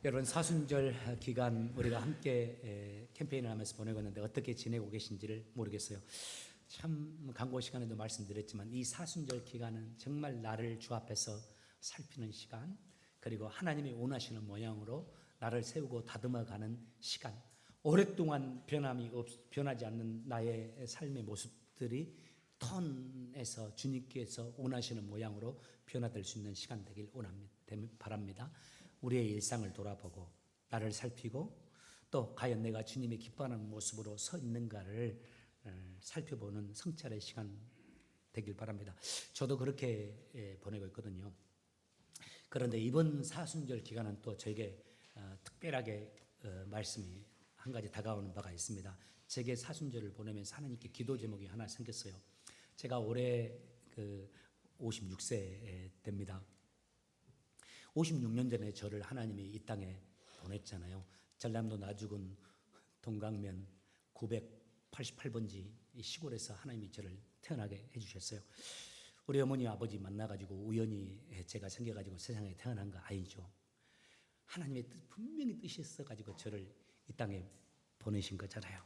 여러분, 사순절 기간 우리가 함께 캠페인을 하면서 보내고 있는데 어떻게 지내고 계신지를 모르겠어요. 참 광고 시간에도 말씀드렸지만 이 사순절 기간은 정말 나를 주 앞에서 살피는 시간, 그리고 하나님이 원하시는 모양으로 나를 세우고 다듬어가는 시간, 오랫동안 변하지 않는 나의 삶의 모습들이 턴에서 주님께서 원하시는 모양으로 변화될 수 있는 시간 되길 바랍니다. 우리의 일상을 돌아보고 나를 살피고 또 과연 내가 주님이 기뻐하는 모습으로 서 있는가를 살펴보는 성찰의 시간 되길 바랍니다. 저도 그렇게 보내고 있거든요. 그런데 이번 사순절 기간은 또 저에게 특별하게 말씀이 한 가지 다가오는 바가 있습니다. 제게 사순절을 보내면서 하나님께 기도 제목이 하나 생겼어요. 제가 올해 56세 됩니다. 56년 전에 저를 하나님이 이 땅에 보냈잖아요. 전남도 나주군 동강면 988번지 시골에서 하나님이 저를 태어나게 해주셨어요. 우리 어머니 아버지 만나가지고 우연히 제가 생겨가지고 세상에 태어난 거 아니죠. 하나님의 분명히 뜻이 있어가지고 저를 이 땅에 보내신 거잖아요.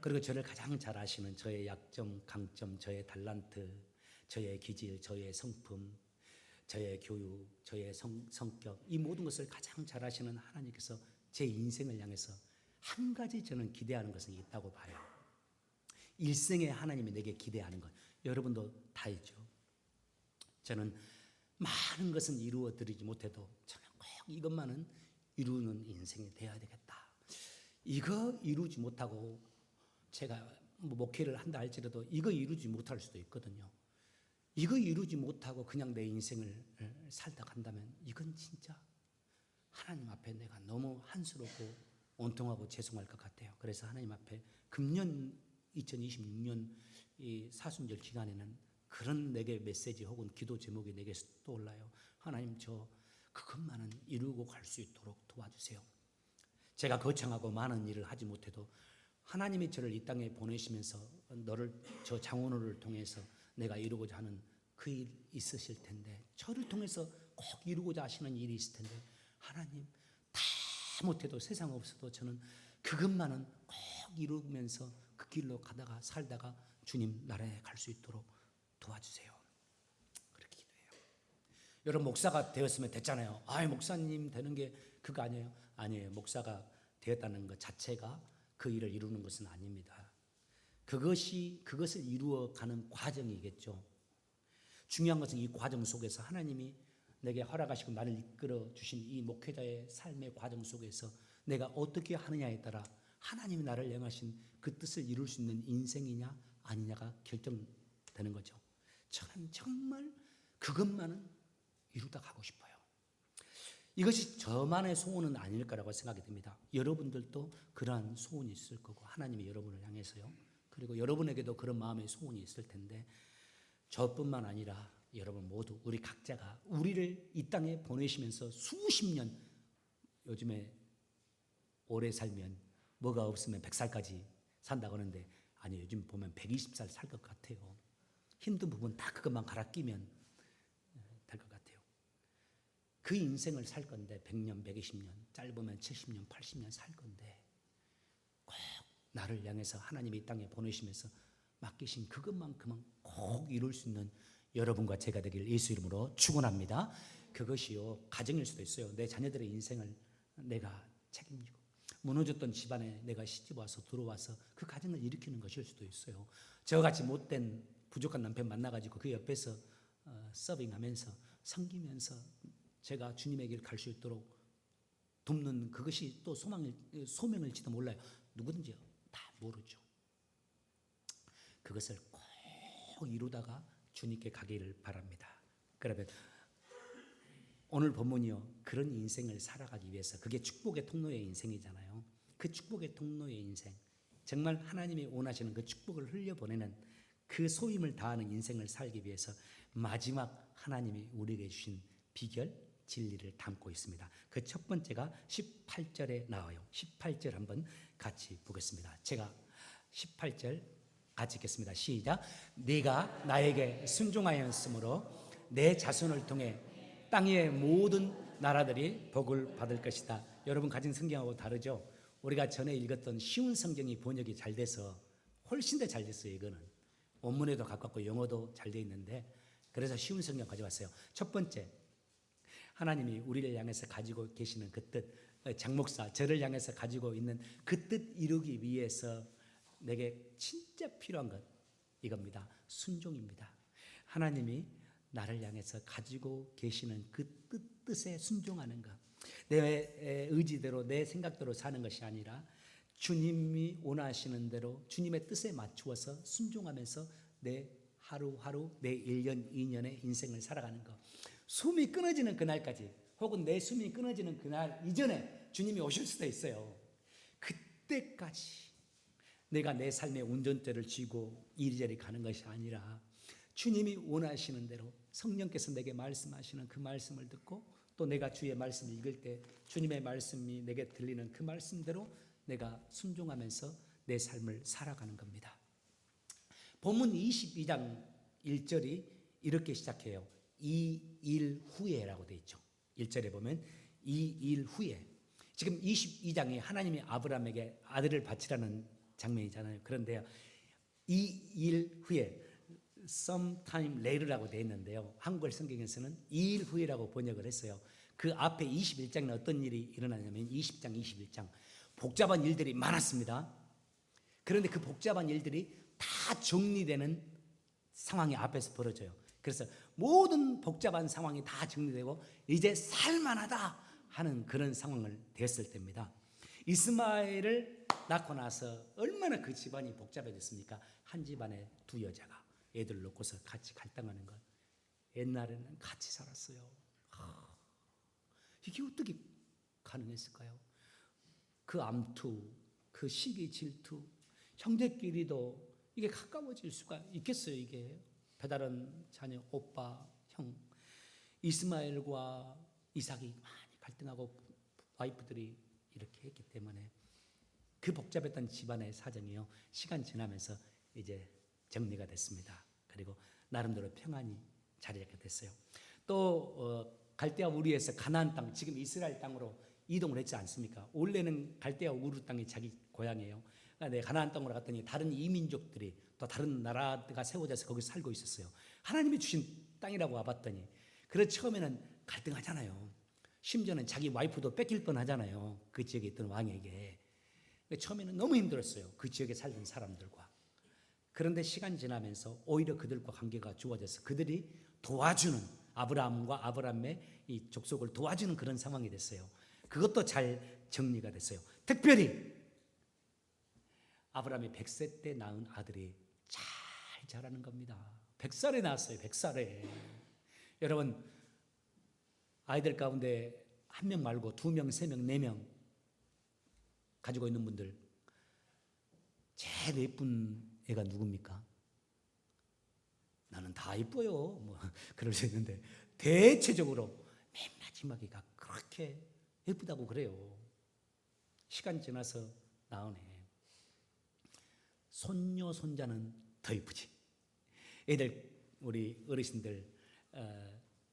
그리고 저를 가장 잘 아시는 저의 약점, 강점, 저의 달란트, 저의 기질, 저의 성품, 저의 교육, 저의 성격, 이 모든 것을 가장 잘 아시는 하나님께서 제 인생을 향해서 한 가지 저는 기대하는 것은 있다고 봐요. 일생에 하나님이 내게 기대하는 것, 여러분도 다 있죠. 저는 많은 것은 이루어 드리지 못해도 저는 꼭 이것만은 이루는 인생이 되어야 되겠다. 이거 이루지 못하고 제가 목회를 한다 할지라도 이거 이루지 못할 수도 있거든요. 이거 이루지 못하고 그냥 내 인생을 살다 간다면 이건 진짜 하나님 앞에 내가 너무 한스럽고 온통하고 죄송할 것 같아요. 그래서 하나님 앞에 금년 2026년 이 사순절 기간에는 그런 내게 메시지 혹은 기도 제목이 내게 떠올라요. 하나님, 저 그것만은 이루고 갈 수 있도록 도와주세요. 제가 거창하고 많은 일을 하지 못해도 하나님이 저를 이 땅에 보내시면서 저 장원호를 통해서 내가 이루고자 하는 그 일 있으실 텐데, 저를 통해서 꼭 이루고자 하시는 일이 있을 텐데, 하나님 다 못해도 세상 없어도 저는 그것만은 꼭 이루면서 그 길로 가다가 살다가 주님 나라에 갈 수 있도록 도와주세요. 그렇게 기도해요. 여러분, 목사가 되었으면 됐잖아요. 목사님 되는 게 그거 아니에요? 아니에요. 목사가 되었다는 것 자체가 그 일을 이루는 것은 아닙니다. 그것을 이루어가는 과정이겠죠. 중요한 것은 이 과정 속에서 하나님이 내게 허락하시고 나를 이끌어 주신 이 목회자의 삶의 과정 속에서 내가 어떻게 하느냐에 따라 하나님이 나를 향하신 그 뜻을 이룰 수 있는 인생이냐 아니냐가 결정되는 거죠. 저는 정말 그것만은 이루다 가고 싶어요. 이것이 저만의 소원은 아닐 거라고 생각이 듭니다. 여러분들도 그러한 소원이 있을 거고, 하나님이 여러분을 향해서요. 그리고 여러분에게도 그런 마음의 소원이 있을 텐데, 저뿐만 아니라 여러분 모두 우리 각자가 우리를 이 땅에 보내시면서 수십 년, 요즘에 오래 살면 뭐가 없으면 100살까지 산다고 하는데, 아니 요즘 보면 120살 살 것 같아요. 힘든 부분 다 그것만 갈아 끼면 될 것 같아요. 그 인생을 살 건데 100년, 120년, 짧으면 70년, 80년 살 건데 꼭 나를 향해서 하나님이 이 땅에 보내시면서 맡기신 그것만큼은 꼭 이룰 수 있는 여러분과 제가 되길 예수 이름으로 축원합니다. 그것이요, 가정일 수도 있어요. 내 자녀들의 인생을 내가 책임지고, 무너졌던 집안에 내가 시집 와서 들어와서 그 가정을 일으키는 것일 수도 있어요. 저같이 못된 부족한 남편 만나가지고 그 옆에서 서빙하면서 섬기면서 제가 주님의 길 갈 수 있도록 돕는 그것이 또 소명일지도 몰라요. 누구든지 다 모르죠. 그것을 꼭 이루다가 주님께 가기를 바랍니다. 그러면 오늘 본문이요, 그런 인생을 살아가기 위해서, 그게 축복의 통로의 인생이잖아요. 그 축복의 통로의 인생, 정말 하나님이 원하시는 그 축복을 흘려보내는 그 소임을 다하는 인생을 살기 위해서 마지막 하나님이 우리에게 주신 비결, 진리를 담고 있습니다. 그 첫 번째가 18절에 나와요. 18절 한번 같이 보겠습니다. 제가 18절 같이 읽겠습니다. 시작. 네가 나에게 순종하였으므로 내 자손을 통해 땅의 모든 나라들이 복을 받을 것이다. 여러분 가진 성경하고 다르죠? 우리가 전에 읽었던 쉬운 성경이 번역이 잘 돼서 훨씬 더 잘 됐어요. 이거는 원문에도 가깝고 영어도 잘 돼 있는데, 그래서 쉬운 성경 가져왔어요. 첫 번째, 하나님이 우리를 향해서 가지고 계시는 그 뜻, 장목사 저를 향해서 가지고 있는 그 뜻 이루기 위해서 내게 진짜 필요한 것 이겁니다. 순종입니다. 하나님이 나를 향해서 가지고 계시는 그 뜻에 순종하는 것. 내 의지대로 내 생각대로 사는 것이 아니라 주님이 원하시는 대로 주님의 뜻에 맞추어서 순종하면서 내 하루하루 내 1년, 2년의 인생을 살아가는 것. 숨이 끊어지는 그날까지, 혹은 내 숨이 끊어지는 그날 이전에 주님이 오실 수도 있어요. 그때까지 내가 내 삶의 운전대를 쥐고 이리저리 가는 것이 아니라 주님이 원하시는 대로 성령께서 내게 말씀하시는 그 말씀을 듣고, 또 내가 주의 말씀을 읽을 때 주님의 말씀이 내게 들리는 그 말씀대로 내가 순종하면서 내 삶을 살아가는 겁니다. 본문 22장 1절이 이렇게 시작해요. 이 일 후에라고 되어 있죠. 1절에 보면 이 일 후에. 지금 22장이 하나님이 아브라함에게 아들을 바치라는 장면이잖아요. 그런데요, 이 일 후에 sometime later라고 되어 있는데요, 한국어 성경에서는 이 일 후에라고 번역을 했어요. 그 앞에 21장은 어떤 일이 일어나냐면 20장, 21장 복잡한 일들이 많았습니다. 그런데 그 복잡한 일들이 다 정리되는 상황이 앞에서 벌어져요. 그래서 모든 복잡한 상황이 다 정리되고 이제 살만하다 하는 그런 상황을 됐을 때입니다. 이스마엘을 낳고 나서 얼마나 그 집안이 복잡해졌습니까? 한 집안에 두 여자가 애들 놓고서 같이 갈등하는 것. 옛날에는 같이 살았어요. 이게 어떻게 가능했을까요? 그 암투, 그 시기 질투, 형제끼리도 이게 가까워질 수가 있겠어요. 이게 배다른 자녀 오빠, 형 이스마엘과 이삭이 많이 갈등하고 와이프들이 이렇게 했기 때문에 그 복잡했던 집안의 사정이요, 시간 지나면서 이제 정리가 됐습니다. 그리고 나름대로 평안이 자리 잡게 됐어요. 또 갈대아 우르에서 가나안 땅, 지금 이스라엘 땅으로 이동을 했지 않습니까? 원래는 갈대아 우르 땅이 자기 고향이에요. 가나안 땅으로 갔더니 다른 이민족들이, 또 다른 나라가 세워져서 거기 살고 있었어요. 하나님이 주신 땅이라고 와봤더니, 그래서 처음에는 갈등하잖아요. 심지어는 자기 와이프도 뺏길 뻔하잖아요. 그 지역에 있던 왕에게. 처음에는 너무 힘들었어요. 그 지역에 살던 사람들과. 그런데 시간 지나면서 오히려 그들과 관계가 좋아져서 그들이 도와주는, 아브라함과 아브라함의 이 족속을 도와주는 그런 상황이 됐어요. 그것도 잘 정리가 됐어요. 특별히 아브라함이 100세 때 낳은 아들이 잘 자라는 겁니다. 100살에 낳았어요. 100살에. 여러분, 아이들 가운데 한 명 말고 2명, 3명, 4명 가지고 있는 분들, 제일 예쁜 애가 누굽니까? 나는 다 예뻐요. 뭐 그럴 수 있는데 대체적으로 맨 마지막이가 그렇게 예쁘다고 그래요. 시간 지나서 나오네. 손녀, 손자는 더 예쁘지. 애들, 우리 어르신들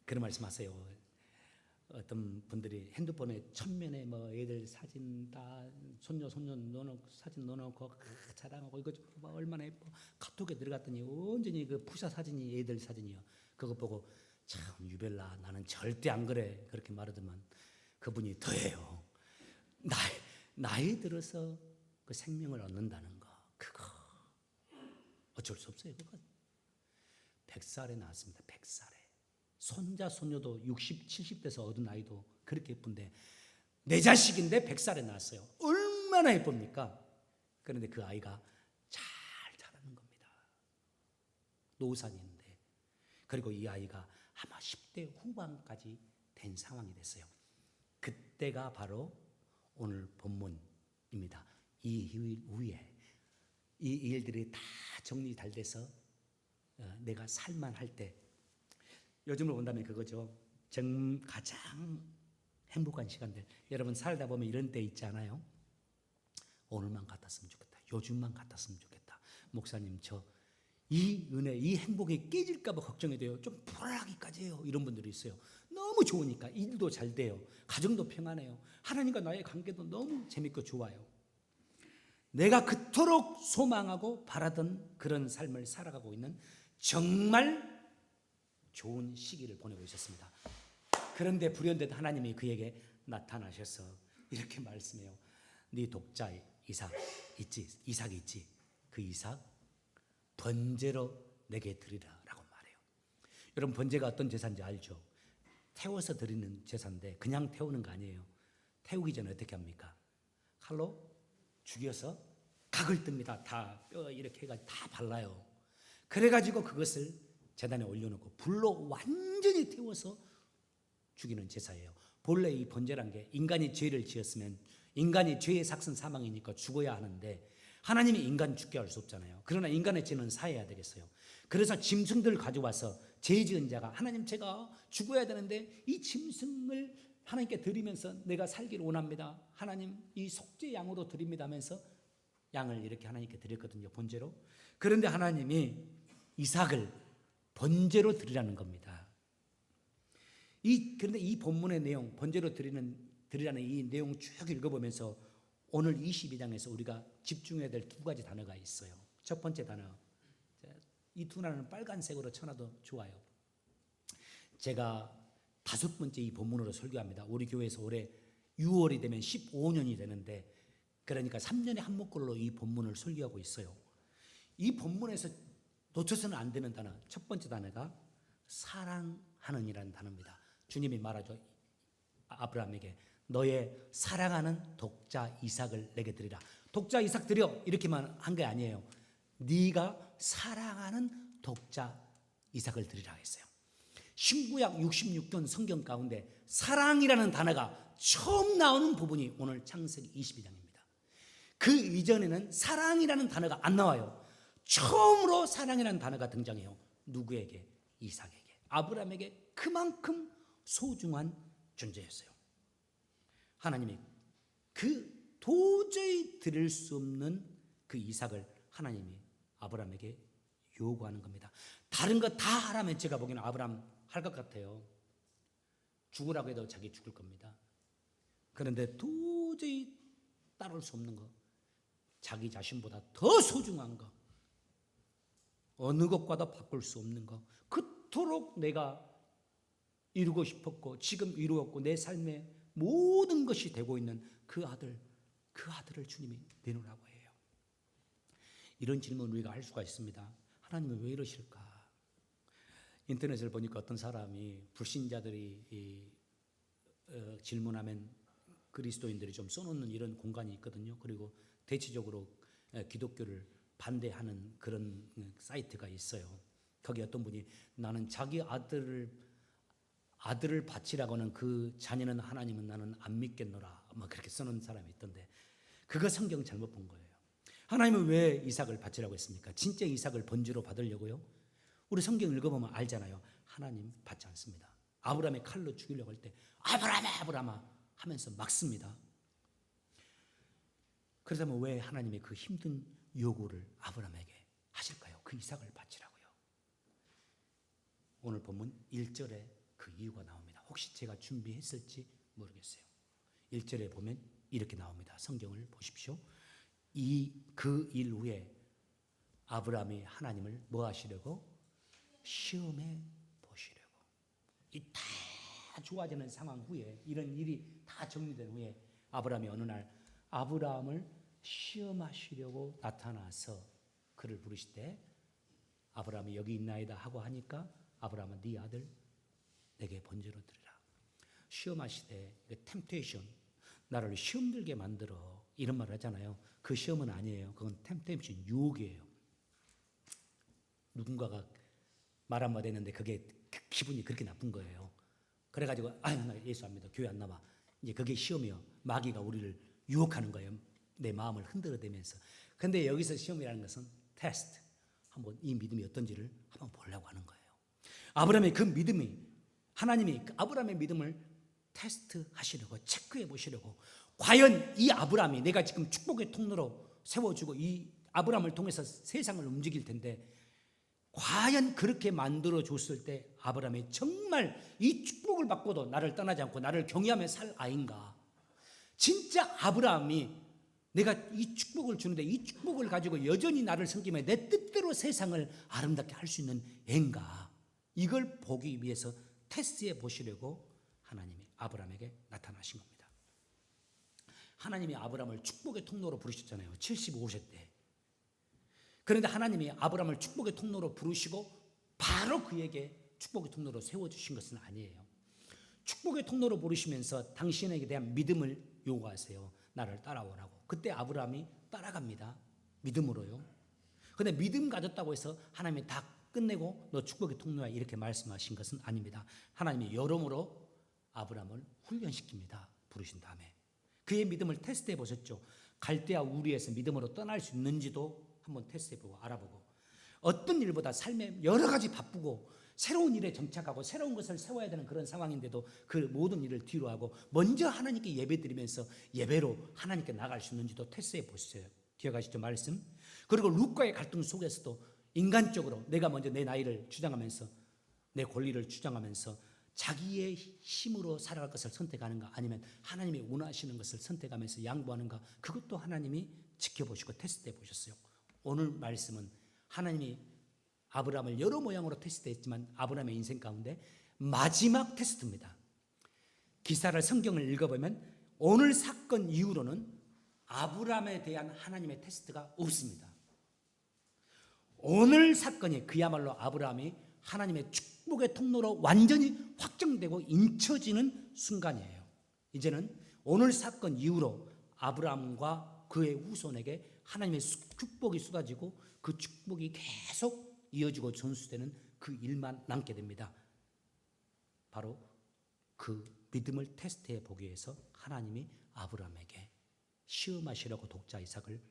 그런 말씀하세요. 어떤 분들이 핸드폰에 천면에 뭐 애들 사진 다 손녀 넣어놓고 사진 넣어놓고 자랑하고 이거 좀 봐 얼마나 예뻐. 카톡에 들어갔더니 온전히 그 푸사 사진이 애들 사진이요. 그거 보고 참 유벨라 나는 절대 안 그래 그렇게 말하더만 그분이 더해요. 나이 들어서 그 생명을 얻는다는 거, 그거 어쩔 수 없어요. 그거 100살에 나왔습니다. 100살에. 손자, 손녀도 60, 70대에서 얻은 아이도 그렇게 예쁜데 내 자식인데 100살에 낳았어요. 얼마나 예쁩니까? 그런데 그 아이가 잘 자라는 겁니다. 노산인데. 그리고 이 아이가 아마 10대 후반까지 된 상황이 됐어요. 그때가 바로 오늘 본문입니다. 이 후에 이 일들이 다 정리 잘 돼서 내가 살만할 때, 요즘으로 본다면 그거죠. 가장 행복한 시간들. 여러분 살다 보면 이런 때 있지 않아요? 오늘만 같았으면 좋겠다. 요즘만 같았으면 좋겠다. 목사님 저 이 은혜, 이 행복이 깨질까 봐 걱정이 돼요. 좀 불안하기까지 해요. 이런 분들이 있어요. 너무 좋으니까 일도 잘 돼요. 가정도 평안해요. 하나님과 나의 관계도 너무 재밌고 좋아요. 내가 그토록 소망하고 바라던 그런 삶을 살아가고 있는 정말 좋은 시기를 보내고 있었습니다. 그런데 불현듯 하나님이 그에게 나타나셔서 이렇게 말씀해요. 네 독자 이삭이 있지. 그 이삭 번제로 내게 드리라 라고 말해요. 여러분, 번제가 어떤 제사인지 알죠? 태워서 드리는 제사인데 그냥 태우는 거 아니에요. 태우기 전에 어떻게 합니까? 칼로 죽여서 각을 뜹니다. 다 뼈 이렇게 해가지고 다 발라요. 그래가지고 그것을 제단에 올려놓고 불로 완전히 태워서 죽이는 제사예요. 본래 이 번제란 게 인간이 죄를 지었으면 인간이 죄의 삭슨 사망이니까 죽어야 하는데 하나님이 인간 죽게 할 수 없잖아요. 그러나 인간의 죄는 사해야 되겠어요. 그래서 짐승들 가져와서 죄 지은 자가 하나님 제가 죽어야 되는데 이 짐승을 하나님께 드리면서 내가 살기를 원합니다. 하나님 이 속죄 양으로 드립니다 하면서 양을 이렇게 하나님께 드렸거든요. 번제로. 그런데 하나님이 이삭을 번제로 드리라는 겁니다. 그런데 이 본문의 내용, 번제로 드리라는 이 내용 쭉 읽어보면서 오늘 22장에서 우리가 집중해야 될 두 가지 단어가 있어요. 첫 번째 단어, 이 두 단어는 빨간색으로 쳐놔도 좋아요. 제가 5번째 이 본문으로 설교합니다. 우리 교회에서 올해 6월이 되면 15년이 되는데, 그러니까 3년에 한 목걸로 이 본문을 설교하고 있어요. 이 본문에서 놓쳐서는 안 되는 단어, 첫 번째 단어가 사랑하는이라는 단어입니다. 주님이 말하죠. 아브라함에게 너의 사랑하는 독자 이삭을 내게 드리라. 독자 이삭 드려 이렇게만 한 게 아니에요. 네가 사랑하는 독자 이삭을 드리라 했어요. 신구약 66권 성경 가운데 사랑이라는 단어가 처음 나오는 부분이 오늘 창세기 22장입니다. 그 이전에는 사랑이라는 단어가 안 나와요. 처음으로 사랑이라는 단어가 등장해요. 누구에게? 이삭에게. 아브라함에게 그만큼 소중한 존재였어요. 하나님이 그 도저히 드릴 수 없는 그 이삭을 하나님이 아브라함에게 요구하는 겁니다. 다른 거 다 하라면 제가 보기에는 아브라함 할 것 같아요. 죽으라고 해도 자기 죽을 겁니다. 그런데 도저히 따를 수 없는 거, 자기 자신보다 더 소중한 거, 어느 것과도 바꿀 수 없는 거, 그토록 내가 이루고 싶었고 지금 이루었고 내 삶의 모든 것이 되고 있는 그 아들을 주님이 내놓으라고 해요. 이런 질문을 우리가 할 수가 있습니다. 하나님은 왜 이러실까? 인터넷을 보니까 어떤 사람이 불신자들이 질문하면 그리스도인들이 좀 써놓는 이런 공간이 있거든요. 그리고 대체적으로 기독교를 반대하는 그런 사이트가 있어요. 거기 어떤 분이 나는 자기 아들을 바치라고 하는 그 자녀는 하나님은 나는 안 믿겠노라 막 그렇게 써놓은 사람이 있던데, 그거 성경 잘못 본 거예요. 하나님은 왜 이삭을 바치라고 했습니까? 진짜 이삭을 번제로 받으려고요? 우리 성경 읽어보면 알잖아요. 하나님 받지 않습니다. 아브라함의 칼로 죽이려고 할 때 아브라함아 하면서 막습니다. 그렇다면 왜 하나님의 그 힘든 요구를 아브라함에게 하실까요? 그 이삭을 바치라고요. 오늘 본문 1절에 그 이유가 나옵니다. 혹시 제가 준비했을지 모르겠어요. 1절에 보면 이렇게 나옵니다. 성경을 보십시오. 그 일 후에 아브라함이 하나님을 뭐 하시려고? 시험해 보시려고. 이 다 좋아지는 상황 후에, 이런 일이 다 정리된 후에 아브라함이 어느 날 아브라함을 시험하시려고 나타나서 그를 부르시되, 아브라함이 여기 있나이다 하고 하니까 아브라함은 네 아들 내게 번제로 드리라. 시험하시되, 템테이션, 나를 시험 들게 만들어, 이런 말을 하잖아요. 그 시험은 아니에요. 그건 템테이션, 유혹이에요. 누군가가 말 한마디 했는데 그게 기분이 그렇게 나쁜 거예요. 그래가지고 나 예수 안 믿어, 교회 안 나와. 이제 그게 시험이요. 마귀가 우리를 유혹하는 거예요. 내 마음을 흔들어대면서. 근데 여기서 시험이라는 것은 테스트, 한번 이 믿음이 어떤지를 한번 보려고 하는 거예요. 아브라함의 그 믿음이, 하나님이 아브라함의 믿음을 테스트 하시려고, 체크해 보시려고, 과연 이 아브라함이 내가 지금 축복의 통로로 세워주고 이 아브라함을 통해서 세상을 움직일 텐데 과연 그렇게 만들어 줬을 때 아브라함이 정말 이 축복을 받고도 나를 떠나지 않고 나를 경외하며 살 아인가? 진짜 아브라함이 내가 이 축복을 주는데 이 축복을 가지고 여전히 나를 섬기며 내 뜻대로 세상을 아름답게 할 수 있는 애인가? 이걸 보기 위해서 테스트해 보시려고 하나님이 아브라함에게 나타나신 겁니다. 하나님이 아브라함을 축복의 통로로 부르셨잖아요. 75세 때. 그런데 하나님이 아브라함을 축복의 통로로 부르시고 바로 그에게 축복의 통로로 세워주신 것은 아니에요. 축복의 통로로 부르시면서 당신에게 대한 믿음을 요구하세요. 나를 따라오라고. 그때 아브라함이 따라갑니다. 믿음으로요. 그런데 믿음 가졌다고 해서 하나님이 다 끝내고 너 축복의 통로야 이렇게 말씀하신 것은 아닙니다. 하나님이 여러모로 아브라함을 훈련시킵니다. 부르신 다음에. 그의 믿음을 테스트해 보셨죠. 갈대아 우리에서 믿음으로 떠날 수 있는지도 한번 테스트해보고 알아보고, 어떤 일보다 삶에 여러 가지 바쁘고 새로운 일에 정착하고 새로운 것을 세워야 되는 그런 상황인데도 그 모든 일을 뒤로 하고 먼저 하나님께 예배드리면서 예배로 하나님께 나갈 수 있는지도 테스트해 보세요. 기억하시죠? 말씀. 그리고 룻과의 갈등 속에서도 인간적으로 내가 먼저 내 나이를 주장하면서 내 권리를 주장하면서 자기의 힘으로 살아갈 것을 선택하는가, 아니면 하나님이 원하시는 것을 선택하면서 양보하는가, 그것도 하나님이 지켜보시고 테스트해 보셨어요. 오늘 말씀은 하나님이 아브라함을 여러 모양으로 테스트했지만 아브라함의 인생 가운데 마지막 테스트입니다. 기사를 성경을 읽어보면 오늘 사건 이후로는 아브라함에 대한 하나님의 테스트가 없습니다. 오늘 사건이 그야말로 아브라함이 하나님의 축복의 통로로 완전히 확정되고 인쳐지는 순간이에요. 이제는 오늘 사건 이후로 아브라함과 그의 후손에게 하나님의 축복이 쏟아지고 그 축복이 계속 이어지고 전수되는 그 일만 남게 됩니다. 바로 그 믿음을 테스트해 보기 위해서 하나님이 아브라함에게 시험하시려고 독자 이삭을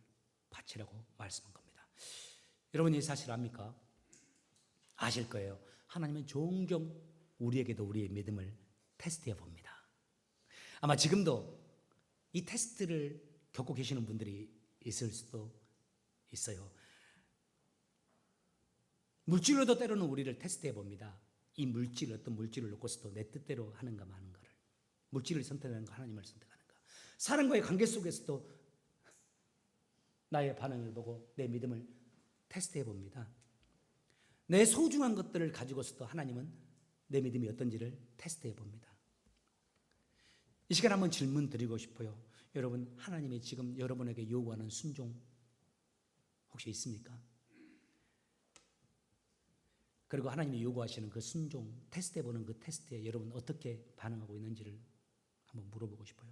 바치라고 말씀한 겁니다. 여러분 이 사실 압니까? 아실 거예요. 하나님은 종종 우리에게도 우리의 믿음을 테스트해 봅니다. 아마 지금도 이 테스트를 겪고 계시는 분들이 있을 수도 있어요. 물질로도 때로는 우리를 테스트해 봅니다. 이 물질, 어떤 물질을 놓고서도 내 뜻대로 하는가 마는가를, 물질을 선택하는가 하나님을 선택하는가, 사람과의 관계 속에서도 나의 반응을 보고 내 믿음을 테스트해 봅니다. 내 소중한 것들을 가지고서도 하나님은 내 믿음이 어떤지를 테스트해 봅니다. 이 시간 한번 질문 드리고 싶어요. 여러분, 하나님이 지금 여러분에게 요구하는 순종 혹시 있습니까? 그리고 하나님이 요구하시는 그 순종, 테스트해 보는 그 테스트에 여러분 어떻게 반응하고 있는지를 한번 물어보고 싶어요.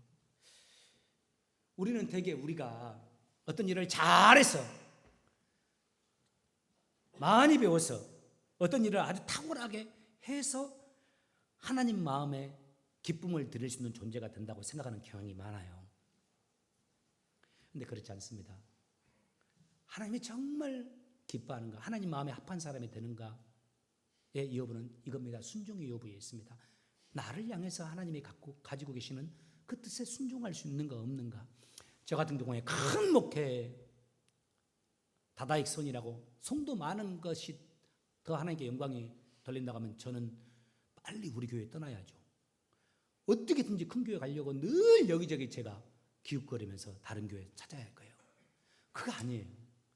우리는 되게 우리가 어떤 일을 잘해서, 많이 배워서, 어떤 일을 아주 탁월하게 해서 하나님 마음에 기쁨을 드릴 수 있는 존재가 된다고 생각하는 경향이 많아요. 그런데 그렇지 않습니다. 하나님이 정말 기뻐하는가, 하나님 마음에 합한 사람이 되는가의 여부는 이겁니다. 순종의 여부에 있습니다. 나를 향해서 하나님이 가지고 계시는 그 뜻에 순종할 수 있는가 없는가. 저 같은 경우에 큰 목회 다다익선이라고 성도 많은 것이 더 하나님께 영광이 돌린다고 하면 저는 빨리 우리 교회 떠나야죠. 어떻게든지 큰 교회 가려고 늘 여기저기 제가 기웃거리면서 다른 교회 찾아야 할 거예요. 그거 아니에요.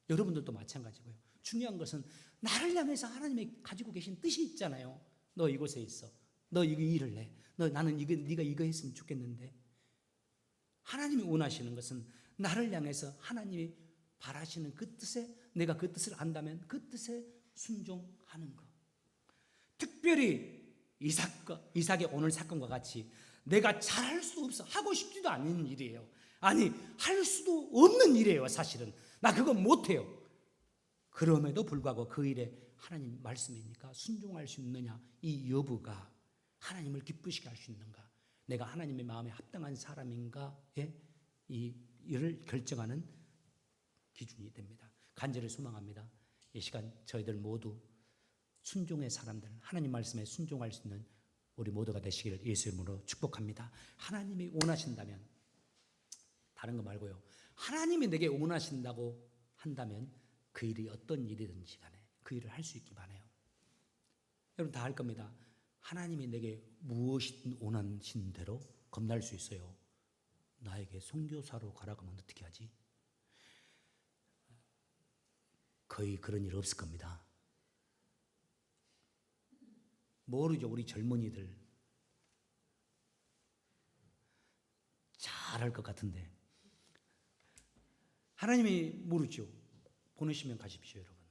여러분들도 마찬가지고요. 중요한 것은 나를 향해서 하나님이 가지고 계신 뜻이 있잖아요. 너 이곳에 있어. 너 이거 일을 해. 나는 네가 이거 했으면 좋겠는데. 하나님이 원하시는 것은 나를 향해서 하나님이 바라시는 그 뜻에, 내가 그 뜻을 안다면 그 뜻에 순종하는 것. 특별히 이삭의 오늘 사건과 같이 내가 잘할 수 없어, 하고 싶지도 않은 일이에요. 아니, 할 수도 없는 일이에요. 사실은 나 그거 못해요. 그럼에도 불구하고 그 일에 하나님 말씀이니까 순종할 수 있느냐, 이 여부가 하나님을 기쁘시게 할 수 있는가, 내가 하나님의 마음에 합당한 사람인가의 이 일을 결정하는 기준이 됩니다. 간절히 소망합니다. 이 시간 저희들 모두 순종의 사람들, 하나님 말씀에 순종할 수 있는 우리 모두가 되시기를 예수 이름으로 축복합니다. 하나님이 원하신다면, 다른 거 말고요, 하나님이 내게 원하신다고 한다면 그 일이 어떤 일이든지 간에, 그 일을 할 수 있기 바라요. 여러분 다 할 겁니다. 하나님이 내게 무엇이 원하신 대로 겁날 수 있어요. 나에게 선교사로 가라고 하면 어떻게 하지? 거의 그런 일 없을 겁니다. 모르죠. 우리 젊은이들 잘할 것 같은데 하나님이 모르죠. 보내시면 가십시오. 여러분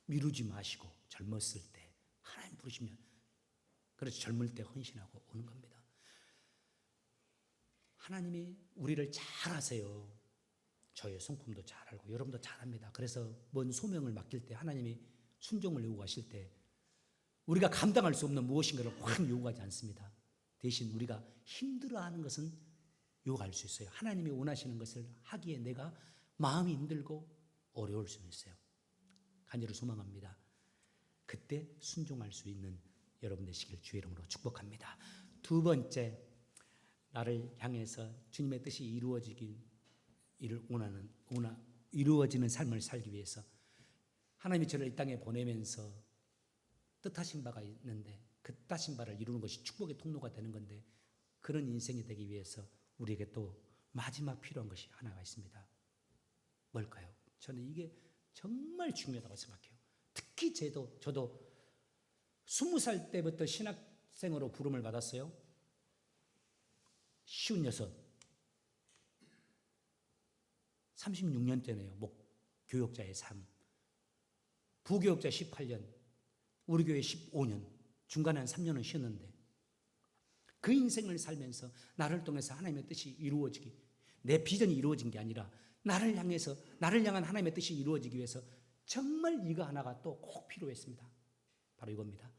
미루지 마시고 젊었을 때 하나님 부르시면, 그래서 젊을 때 헌신하고 오는 겁니다. 하나님이 우리를 잘 아세요. 저의 성품도 잘 알고 여러분도 잘 압니다. 그래서 뭔 소명을 맡길 때 하나님이 순종을 요구하실 때 우리가 감당할 수 없는 무엇인가를 확 요구하지 않습니다. 대신 우리가 힘들어하는 것은 요구할 수 있어요. 하나님이 원하시는 것을 하기에 내가 마음이 힘들고 어려울 수는 있어요. 간절히 소망합니다. 그때 순종할 수 있는 여러분 되시길 주의 이름으로 축복합니다. 두 번째, 나를 향해서 주님의 뜻이 이루어지는 삶을 살기 위해서 하나님이 저를 이 땅에 보내면서 뜻하신 바가 있는데 그 뜻하신 바를 이루는 것이 축복의 통로가 되는 건데, 그런 인생이 되기 위해서 우리에게 또 마지막 필요한 것이 하나가 있습니다. 뭘까요? 저는 이게 정말 중요하다고 생각해요. 특히 저도 20살 때부터 신학생으로 부름을 받았어요. 56, 36년째네요. 교역자의 삶. 부교역자 18년, 우리 교회 15년, 중간에 한 3년은 쉬었는데 그 인생을 살면서 나를 통해서 하나님의 뜻이 이루어지기, 내 비전이 이루어진 게 아니라 나를 향한 하나님의 뜻이 이루어지기 위해서 정말 이거 하나가 또 꼭 필요했습니다. 바로 이겁니다.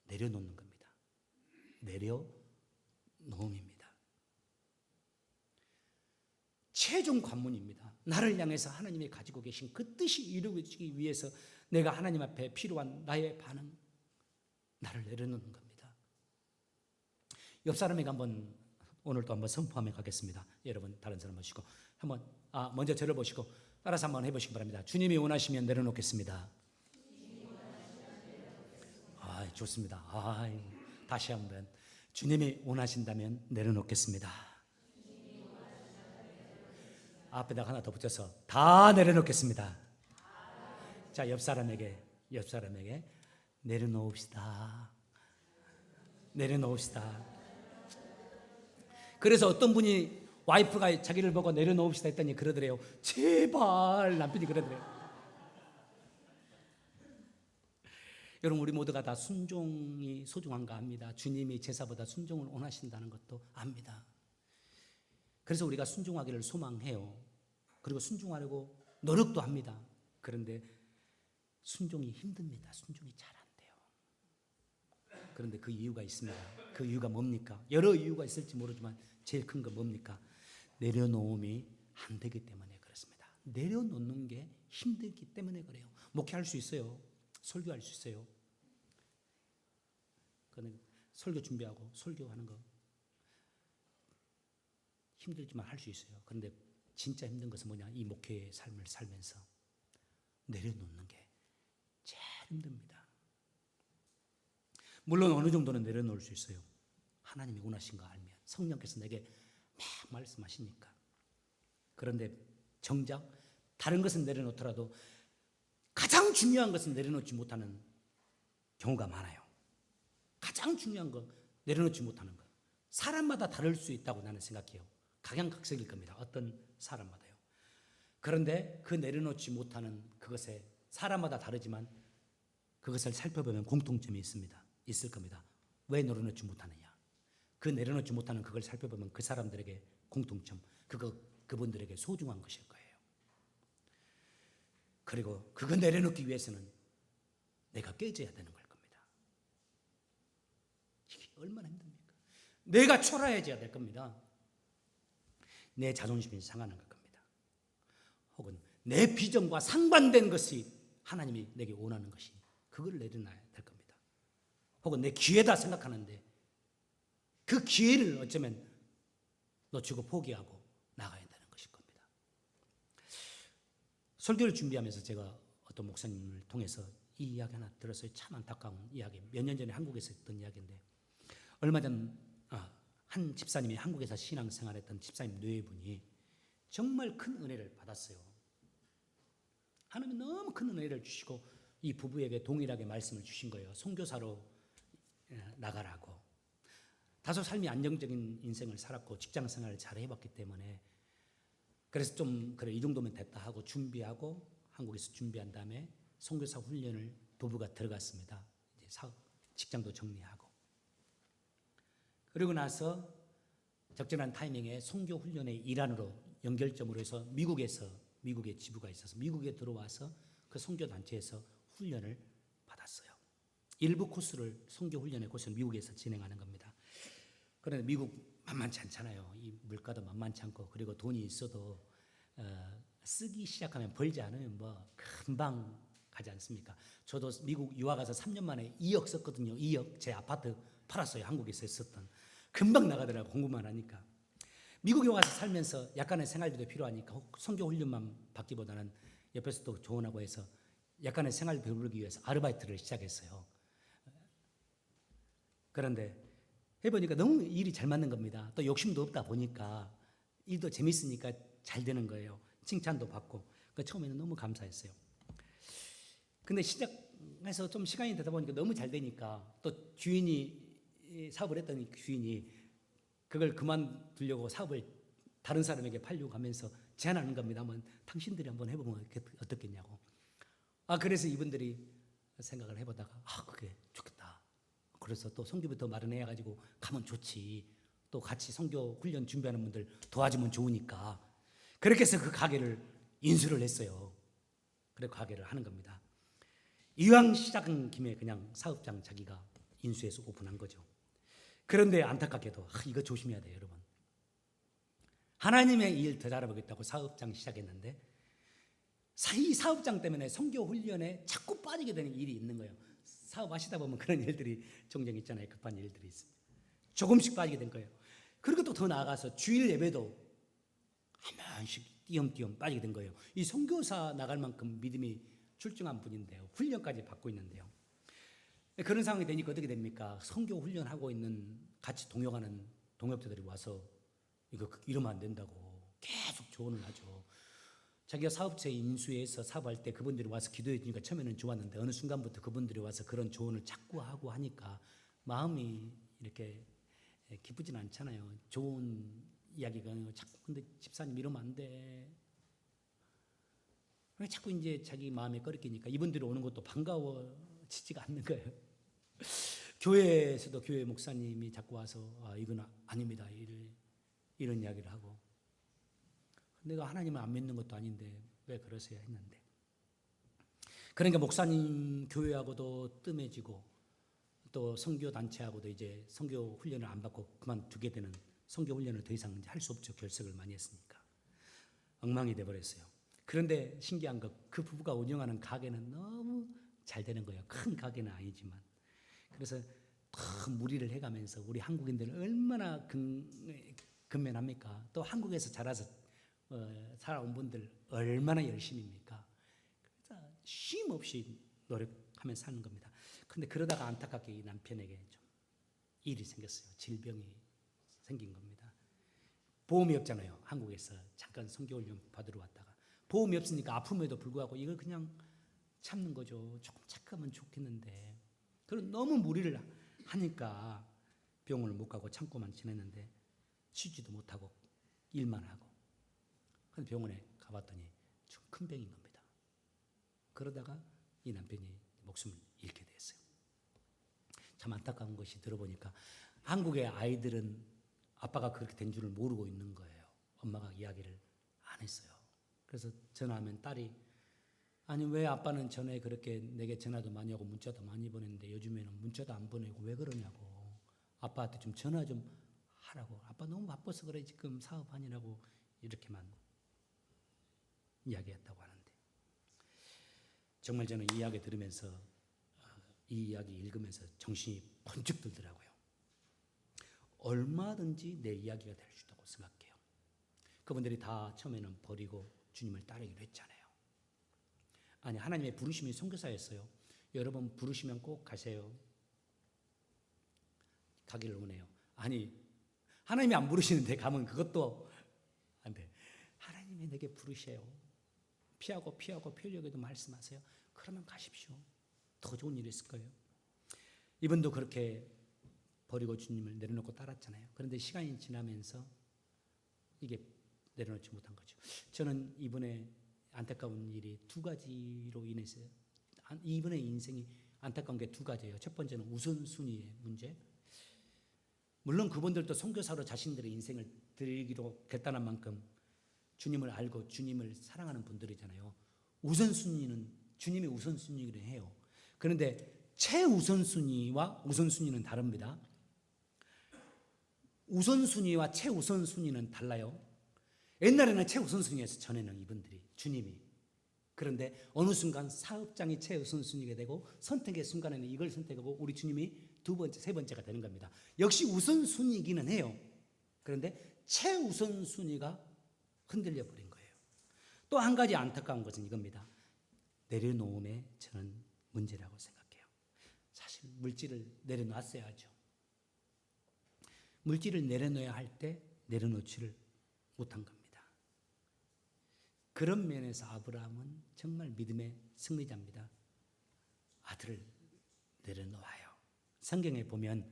내려놓는 겁니다. 내려놓음입니다. 최종 관문입니다. 나를 향해서 하나님이 가지고 계신 그 뜻이 이루어지기 위해서 내가 하나님 앞에 필요한 나의 반응, 나를 내려놓는 겁니다. 옆 사람에게 오늘도 한번 선포하며 가겠습니다. 여러분 다른 사람 보시고 먼저 저를 보시고 따라서 한번 해보시기 바랍니다. 주님이 원하시면 내려놓겠습니다. 좋습니다. 다시 한번 주님이 원하신다면 내려놓겠습니다. 앞에다가 하나 더 붙여서 다 내려놓겠습니다. 자, 옆 사람에게 내려놓읍시다. 그래서 어떤 분이 와이프가 자기를 보고 내려놓읍시다 했더니 그러더래요. 제발, 남편이 그러더래요. 여러분 우리 모두가 다 순종이 소중한가 압니다. 주님이 제사보다 순종을 원하신다는 것도 압니다. 그래서 우리가 순종하기를 소망해요. 그리고 순종하려고 노력도 합니다. 그런데 순종이 힘듭니다. 순종이 잘 안 돼요. 그런데 그 이유가 있습니다. 그 이유가 뭡니까? 여러 이유가 있을지 모르지만 제일 큰 건 뭡니까? 내려놓음이 안 되기 때문에 그렇습니다. 내려놓는 게 힘들기 때문에 그래요. 목회할 수 있어요. 설교할 수 있어요. 그런데 설교 준비하고 설교하는 거 힘들지만 할 수 있어요. 그런데 진짜 힘든 것은 뭐냐? 이 목회의 삶을 살면서 내려놓는 게 제일 힘듭니다. 물론 어느 정도는 내려놓을 수 있어요. 하나님이 원하신 거 알면, 성령께서 내게 막 말씀하시니까. 그런데 정작 다른 것은 내려놓더라도 가장 중요한 것은 내려놓지 못하는 경우가 많아요. 가장 중요한 거 내려놓지 못하는 거. 사람마다 다를 수 있다고 나는 생각해요. 각양각색일 겁니다. 어떤 사람마다요. 그런데 그 내려놓지 못하는 그것에 사람마다 다르지만 그것을 살펴보면 공통점이 있을 겁니다. 왜 내려놓지 못하느냐? 그 내려놓지 못하는 그걸 살펴보면 그 사람들에게 공통점, 그분들에게 소중한 것일 거예요. 그리고 그거 내려놓기 위해서는 내가 깨져야 되는 걸 겁니다. 이게 얼마나 힘듭니까? 내가 초라해져야 될 겁니다. 내 자존심이 상하는 걸 겁니다. 혹은 내 비전과 상반된 것이 하나님이 내게 원하는 것이, 그걸 내려놔야 될 겁니다. 혹은 내 기회다 생각하는데 그 기회를 어쩌면 놓치고 포기하고 나가야 되는 것일 겁니다. 설교를 준비하면서 제가 어떤 목사님을 통해서 이 이야기 하나 들었어요. 참 안타까운 이야기. 몇 년 전에 한국에서 했던 이야기인데 얼마 전 한 집사님이 한국에서 신앙생활했던 집사님 뇌분이 정말 큰 은혜를 받았어요. 하나님이 너무 큰 은혜를 주시고 이 부부에게 동일하게 말씀을 주신 거예요. 선교사로 나가라고. 다소 삶이 안정적인 인생을 살았고 직장 생활을 잘 해봤기 때문에 그래서 좀 그래 이 정도면 됐다 하고 준비하고 한국에서 준비한 다음에 선교사 훈련을 부부가 들어갔습니다. 이제 직장도 정리하고 그러고 나서 적절한 타이밍에 선교 훈련의 일환으로 연결점으로 해서 미국에 지부가 있어서 미국에 들어와서 그 선교 단체에서 훈련을 받았어요. 일부 코스를 선교 훈련의 코스를 미국에서 진행하는 겁니다. 그런데 미국 만만치 않잖아요. 이 물가도 만만치 않고 그리고 돈이 있어도 쓰기 시작하면 벌지 않으면 뭐 금방 가지 않습니까? 저도 미국 유학 가서 3년 만에 2억 썼거든요. 2억 제 아파트 팔았어요. 한국에서 썼던. 금방 나가더라고요. 공부만 하니까. 미국에 와서 살면서 약간의 생활비도 필요하니까 선교 훈련만 받기보다는 옆에서 또 조언하고 해서 약간의 생활비 배우기 위해서 아르바이트를 시작했어요. 그런데 해보니까 너무 일이 잘 맞는 겁니다. 또 욕심도 없다 보니까 일도 재밌으니까 잘 되는 거예요. 칭찬도 받고. 그러니까 처음에는 너무 감사했어요. 근데 시작해서 좀 시간이 되다 보니까 너무 잘 되니까 또 주인이 사업을 했더니 주인이 그걸 그만두려고 사업을 다른 사람에게 팔려고 하면서 제안하는 겁니다. 한번 당신들이 한번 해보면 어떻겠냐고. 그래서 이분들이 생각을 해보다가 그게 좋겠다. 그래서 또 선교부터 마련해가지고 가면 좋지. 또 같이 선교 훈련 준비하는 분들 도와주면 좋으니까. 그렇게 해서 그 가게를 인수를 했어요. 그래 가게를 하는 겁니다. 이왕 시작한 김에 그냥 사업장 자기가 인수해서 오픈한 거죠. 그런데 안타깝게도 이거 조심해야 돼요, 여러분. 하나님의 일 더 잘해보겠다고 사업장 시작했는데 이 사업장 때문에 선교 훈련에 자꾸 빠지게 되는 일이 있는 거예요. 사업하시다 보면 그런 일들이 종종 있잖아요. 급한 일들이 있습니다. 조금씩 빠지게 된 거예요. 그리고 또 더 나아가서 주일 예배도 한 번씩 띄엄띄엄 빠지게 된 거예요. 이 선교사 나갈 만큼 믿음이 출중한 분인데요. 훈련까지 받고 있는데요. 그런 상황이 되니까 어떻게 됩니까? 선교 훈련하고 있는 같이 동역하는 동역자들이 와서 이거 이러면 안 된다고 계속 조언을 하죠. 자기가 사업체 인수해서 사업할 때 그분들이 와서 기도해 주니까 처음에는 좋았는데 어느 순간부터 그분들이 와서 그런 조언을 자꾸 하고 하니까 마음이 이렇게 기쁘진 않잖아요. 좋은 이야기가 자꾸 근데 집사님 이러면 안 돼. 자꾸 이제 자기 마음에 꺼리끼니까 이분들이 오는 것도 반가워지지가 않는 거예요. 교회에서도 교회 목사님이 자꾸 와서 이건 아닙니다. 이런 이야기를 하고 내가 하나님을 안 믿는 것도 아닌데 왜 그러세요 했는데 그러니까 목사님 교회하고도 뜸해지고 또 선교 단체하고도 이제 선교 훈련을 안 받고 그만두게 되는 선교 훈련을 더 이상 할 수 없죠. 결석을 많이 했으니까 엉망이 돼버렸어요. 그런데 신기한 것 그 부부가 운영하는 가게는 너무 잘 되는 거예요. 큰 가게는 아니지만 그래서 더 무리를 해가면서 우리 한국인들은 얼마나 근면합니까? 또 한국에서 자라서 살아온 분들 얼마나 열심입니까? 그래서 쉼 없이 노력하면서 사는 겁니다. 그런데 그러다가 안타깝게 이 남편에게 좀 일이 생겼어요. 질병이 생긴 겁니다. 보험이 없잖아요. 한국에서 잠깐 선교훈련 받으러 왔다가 보험이 없으니까 아픔에도 불구하고 이걸 그냥 참는 거죠. 조금 착하면 좋겠는데 그런 너무 무리를 하니까 병원을 못 가고 참고만 지냈는데 쉬지도 못하고 일만 하고 그런데 병원에 가봤더니 좀 큰 병인 겁니다. 그러다가 이 남편이 목숨을 잃게 됐어요. 참 안타까운 것이 들어보니까 한국의 아이들은 아빠가 그렇게 된 줄을 모르고 있는 거예요. 엄마가 이야기를 안 했어요. 그래서 전화하면 딸이 아니 왜 아빠는 전에 그렇게 내게 전화도 많이 하고 문자도 많이 보냈는데 요즘에는 문자도 안 보내고 왜 그러냐고 아빠한테 좀 전화 좀 하라고 아빠 너무 바빠서 그래 지금 사업하느라고 이렇게만 이야기했다고 하는데 정말 저는 이 이야기 들으면서 이 이야기 읽으면서 정신이 번쩍 들더라고요. 얼마든지 내 이야기가 될 수 있다고 생각해요. 그분들이 다 처음에는 버리고 주님을 따르기로 했잖아요. 아니, 하나님의 부르심이 선교사였어요. 여러분 부르시면 꼭 가세요. 가기를 원해요. 아니, 하나님이 안 부르시는데 가면 그것도 안 돼. 하나님이 내게 부르셔요. 피하고 피하려고도 말씀하세요. 그러면 가십시오. 더 좋은 일이 있을 거예요. 이분도 그렇게 버리고 주님을 내려놓고 따랐잖아요. 그런데 시간이 지나면서 이게 내려놓지 못한 거죠. 저는 이분의 안타까운 일이 두 가지로 인해서, 이분의 인생이 안타까운 게 두 가지예요. 첫 번째는 우선순위의 문제. 물론 그분들도 선교사로 자신들의 인생을 드리기로 결단한 만큼 주님을 알고 주님을 사랑하는 분들이잖아요. 우선순위는 주님이 우선순위를 해요. 그런데 최우선순위와 우선순위는 다릅니다. 우선순위와 최우선순위는 달라요. 옛날에는 최우선순위에서 전에는 이분들이 주님이, 그런데 어느 순간 사업장이 최우선순위가 되고 선택의 순간에는 이걸 선택하고 우리 주님이 두 번째, 세 번째가 되는 겁니다. 역시 우선순위이기는 해요. 그런데 최우선순위가 흔들려 버린 거예요. 또 한 가지 안타까운 것은 이겁니다. 내려놓음에 저는 문제라고 생각해요. 사실 물질을 내려놨어야죠. 물질을 내려놓아야 할 때 내려놓지를 못한 겁니다. 그런 면에서 아브라함은 정말 믿음의 승리자입니다. 아들을 내려놓아요. 성경에 보면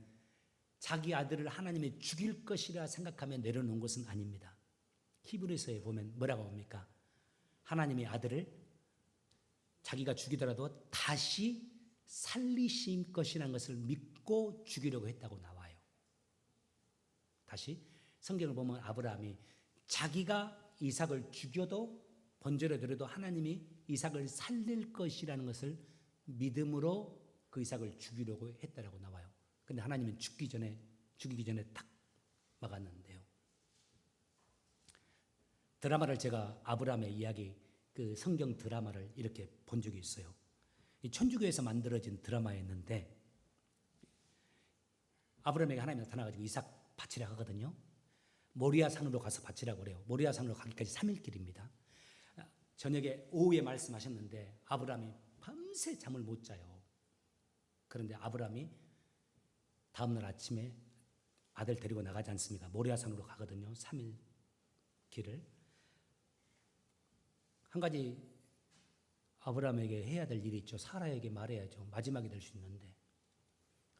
자기 아들을 하나님이 죽일 것이라 생각하며 내려놓은 것은 아닙니다. 히브리서에 보면 뭐라고 합니까? 하나님의 아들을 자기가 죽이더라도 다시 살리실 것이라는 것을 믿고 죽이려고 했다고 나와요. 다시 성경을 보면 아브라함이 자기가 이삭을 죽여도 번제로 드려도 하나님이 이삭을 살릴 것이라는 것을 믿음으로 그 이삭을 죽이려고 했다라고 나와요. 근데 하나님은 죽이기 전에 딱 막았는데요. 드라마를 제가 아브라함의 이야기, 그 성경 드라마를 이렇게 본 적이 있어요. 이 천주교에서 만들어진 드라마였는데 아브라함에게 하나님이 나타나가지고 이삭 바치라고 하거든요. 모리아 산으로 가서 바치라고 그래요. 모리아 산으로 가기까지 3일 길입니다. 저녁에 오후에 말씀하셨는데 아브라함이 밤새 잠을 못 자요. 그런데 아브라함이 다음날 아침에 아들 데리고 나가지 않습니까? 모리아 산으로 가거든요. 3일 길을. 한 가지 아브라함에게 해야 될 일이 있죠. 사라에게 말해야죠. 마지막이 될 수 있는데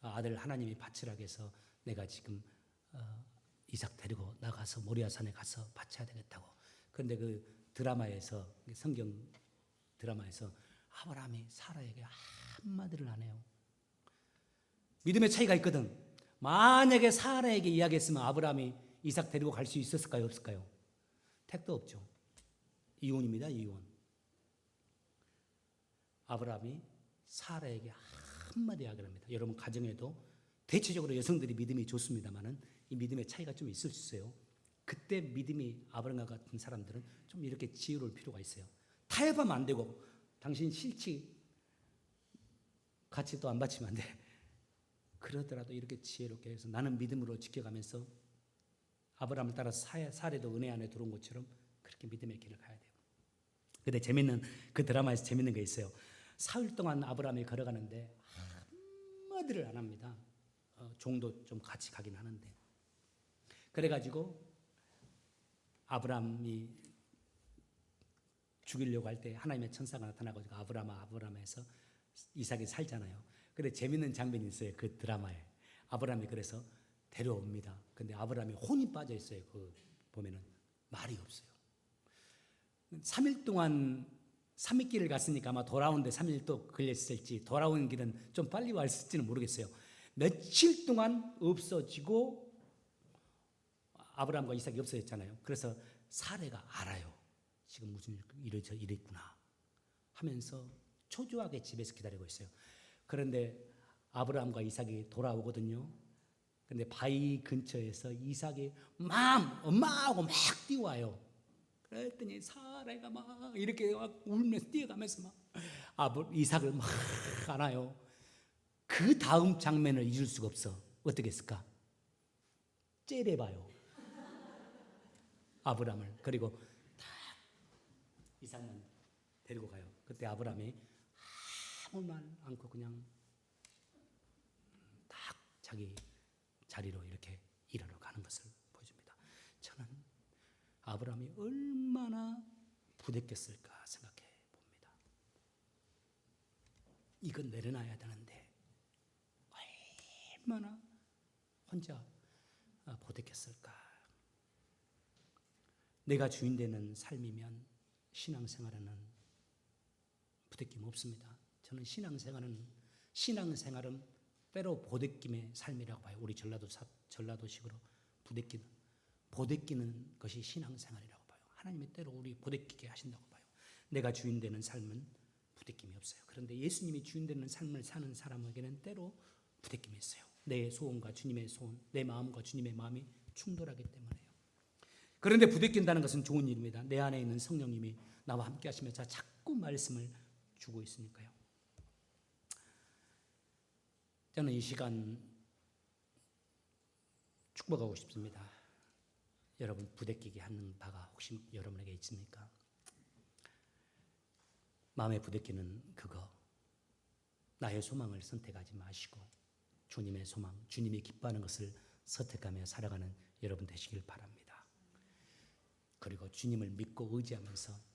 아들 하나님이 바치라고 해서 내가 지금 이삭 데리고 나가서 모리아산에 가서 바쳐야 되겠다고. 그런데 그 드라마에서, 성경 드라마에서 아브라함이 사라에게 한마디를 안 해요. 믿음의 차이가 있거든. 만약에 사라에게 이야기했으면 아브라함이 이삭 데리고 갈 수 있었을까요? 없을까요? 택도 없죠. 이혼입니다. 이혼. 아브라함이 사라에게 한마디 이야기를 합니다. 여러분 가정에도 대체적으로 여성들이 믿음이 좋습니다만은 이 믿음의 차이가 좀 있을 수 있어요. 그때 믿음이 아브라함 같은 사람들은 좀 이렇게 지혜로울 필요가 있어요. 타협하면 안 되고 당신 싫지 같이 또 안 바치면 안 돼. 그러더라도 이렇게 지혜롭게 해서 나는 믿음으로 지켜가면서 아브라함을 따라 사례도 은혜 안에 들어온 것처럼 그렇게 믿음의 길을 가야 돼요. 근데 재밌는 그 드라마에서 재밌는 게 있어요. 사흘 동안 아브라함이 걸어가는데 한마디를 안 합니다. 종도 좀 같이 가긴 하는데. 그래가지고 아브라함이 죽이려고 할 때 하나님의 천사가 나타나가지고 아브라함에서 이삭이 살잖아요. 근데 재밌는 장면이 있어요. 그 드라마에. 아브라함이 그래서 데려옵니다. 근데 아브라함이 혼이 빠져 있어요. 그 보면은 말이 없어요. 3일 동안 3일 길을 갔으니까 아마 돌아오는데 3일 또 걸렸을지 돌아오는 길은 좀 빨리 왔을지는 모르겠어요. 며칠 동안 없어지고 아브라함과 이삭이 없어졌잖아요. 그래서 사례가 알아요. 지금 무슨 일이 이랬구나 하면서 초조하게 집에서 기다리고 있어요. 그런데 아브라함과 이삭이 돌아오거든요. 근데 바위 근처에서 이삭이 엄마하고 막 뛰어와요. 그랬더니 사라가 막 이렇게 막 울면서 뛰어가면서 막 이삭을 막 안아요. 그 다음 장면을 잊을 수가 없어. 어떻게 했을까? 째려봐요. 아브라함을. 그리고 다 이삭만 데리고 가요. 그때 아브라함이 아무 말 않고 그냥 딱 자기 자리로 이렇게 일하러 가는 것을 보여줍니다. 저는 아브라함이 얼마나 부대꼈을까 생각해 봅니다. 이건 내려놔야 되는데 얼마나 혼자 부대꼈을까. 내가 주인 되는 삶이면 신앙생활에는 부대낌 없습니다. 저는 신앙생활은 때로 부대낌의 삶이라고 봐요. 우리 전라도식으로 부대끼는 것이 신앙생활이라고 봐요. 하나님이 때로 우리 부대끼게 하신다고 봐요. 내가 주인 되는 삶은 부대낌이 없어요. 그런데 예수님이 주인 되는 삶을 사는 사람에게는 때로 부대낌이 있어요. 내 소원과 주님의 소원, 내 마음과 주님의 마음이 충돌하기 때문에요. 그런데 부대낀다는 것은 좋은 일입니다. 내 안에 있는 성령님이 나와 함께 하시며 자꾸 말씀을 주고 있으니까요. 저는 이 시간 축복하고 싶습니다. 여러분 부대끼게 하는 바가 혹시 여러분에게 있습니까? 마음에 부대끼는 그거, 나의 소망을 선택하지 마시고 주님의 소망, 주님이 기뻐하는 것을 선택하며 살아가는 여러분 되시길 바랍니다. 그리고 주님을 믿고 의지하면서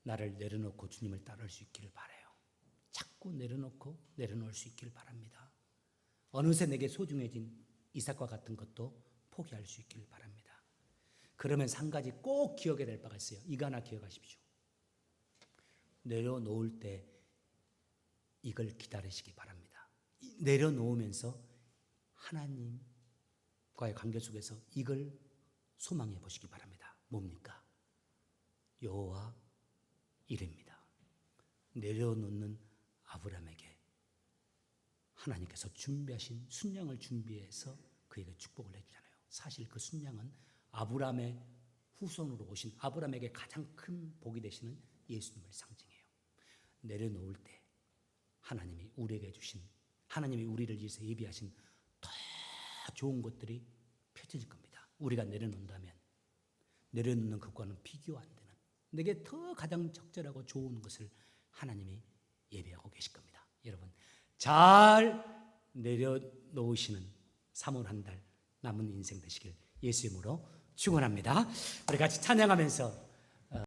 나를 내려놓고 주님을 따를 수 있기를 바라요. 자꾸 내려놓고 내려놓을 수 있기를 바랍니다. 어느새 내게 소중해진 이삭과 같은 것도 포기할 수 있기를 바랍니다. 그러면서 한 가지 꼭 기억해야 될 바가 있어요. 이거 하나 기억하십시오. 내려놓을 때 이걸 기다리시기 바랍니다. 내려놓으면서 하나님과의 관계 속에서 이걸 소망해 보시기 바랍니다. 뭡니까? 여호와 이레입니다. 내려놓는 아브라함에게 하나님께서 준비하신 순양을 준비해서 그에게 축복을 해주잖아요. 사실 그 순양은 아브라함의 후손으로 오신 아브라함에게 가장 큰 복이 되시는 예수님을 상징해요. 내려놓을 때 하나님이 우리에게 주신, 하나님이 우리를 위해서 예비하신 더 좋은 것들이 펼쳐질 겁니다. 우리가 내려놓는다면 내려놓는 것과는 비교 안 되는, 내게 더 가장 적절하고 좋은 것을 하나님이 예비하고 계실 겁니다. 여러분 잘 내려놓으시는 3월 한 달 남은 인생 되시길 예수 이름으로 축원합니다. 우리 같이 찬양하면서